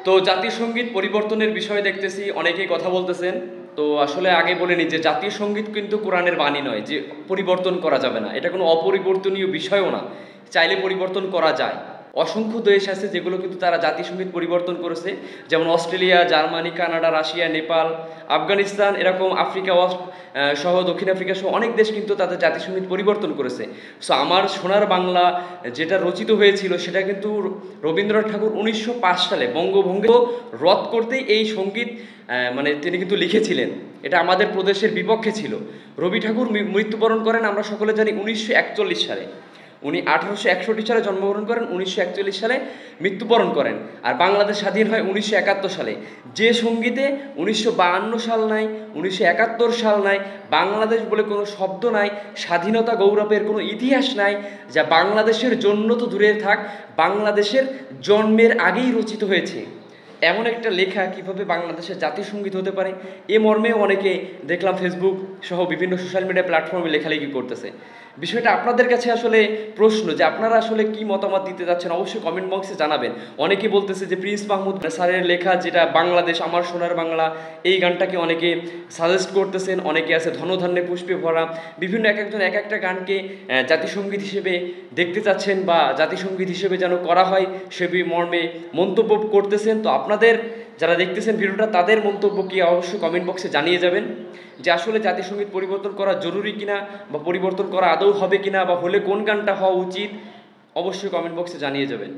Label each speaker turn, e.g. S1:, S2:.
S1: তো জাতীয় সঙ্গীত পরিবর্তনের বিষয়ে দেখতেছি অনেকেই কথা বলতেছেন। তো আসলে আগে বলে নিই যে জাতীয় সঙ্গীত কিন্তু কোরআনের বাণী নয় যে পরিবর্তন করা যাবে না, এটা কোনো অপরিবর্তনীয় বিষয়ও না, চাইলে পরিবর্তন করা যায়। অসংখ্য দেশ আছে যেগুলো কিন্তু তারা জাতীয় সঙ্গীত পরিবর্তন করেছে, যেমন Australia, Germany, Canada, Russia, Nepal, Afghanistan, এরকম আফ্রিকা সহ দক্ষিণ আফ্রিকা সহ অনেক দেশ কিন্তু তাদের জাতীয় সঙ্গীত পরিবর্তন করেছে। সো আমার সোনার বাংলা যেটা রচিত হয়েছিল সেটা কিন্তু রবীন্দ্রনাথ ঠাকুর 1905 সালে বঙ্গভঙ্গ রদ করতেই এই সঙ্গীত মানে তিনি কিন্তু লিখেছিলেন। এটা আমাদের প্রদেশের বিপক্ষে ছিল। রবি ঠাকুর মৃত্যুবরণ করেন আমরা সকলে জানি 1941 সালে। উনি 1861 সালে জন্মগ্রহণ করেন, 1941 সালে মৃত্যুবরণ করেন। আর বাংলাদেশ স্বাধীন হয় 1971 সালে। যে সঙ্গীতে 1952 সাল নাই, 1971 সাল নাই, বাংলাদেশ বলে কোনো শব্দ নাই, স্বাধীনতা গৌরবের কোনো ইতিহাস নাই, যা বাংলাদেশের জন্য তো দূরে থাক, বাংলাদেশের জন্মের আগেই রচিত হয়েছে, এমন একটা লেখা কিভাবে বাংলাদেশের জাতীয় সঙ্গীত হতে পারে, এ মর্মেও অনেকে দেখলাম ফেসবুক সহ বিভিন্ন সোশ্যাল মিডিয়া প্ল্যাটফর্মে লেখালেখি করতেছে। বিষয়টা আপনাদের কাছে আসলে প্রশ্ন যে আপনারা আসলে কি মতামত দিতে যাচ্ছেন, অবশ্যই কমেন্ট বক্সে জানাবেন। অনেকে বলতেছে যে প্রিন্স মাহমুদ স্যারের লেখা যেটা বাংলাদেশ আমার সোনার বাংলা, এই গানটাকে অনেকে সাজেস্ট করতেছেন, অনেকে আছে ধনধান্যে পুষ্পে ভরা, বিভিন্ন এক একজন এক একটা গানকে জাতিসঙ্গীত হিসেবে দেখতে চাচ্ছেন বা জাতিসঙ্গীত হিসেবে যেন করা হয় সে মর্মে মন্তব্য করতেছেন। তো আপনাদের যারা দেখতেছেন ভিডিওটা তাদের মন্তব্য কি অবশ্যই কমেন্ট বক্সে জানিয়ে যাবেন যে আসলে জাতীয় সঙ্গীত পরিবর্তন করা জরুরি কিনা, বা পরিবর্তন করা আদৌ হবে কিনা, বা হলে কোন গানটা হওয়া উচিত, অবশ্যই কমেন্ট বক্সে জানিয়ে যাবেন।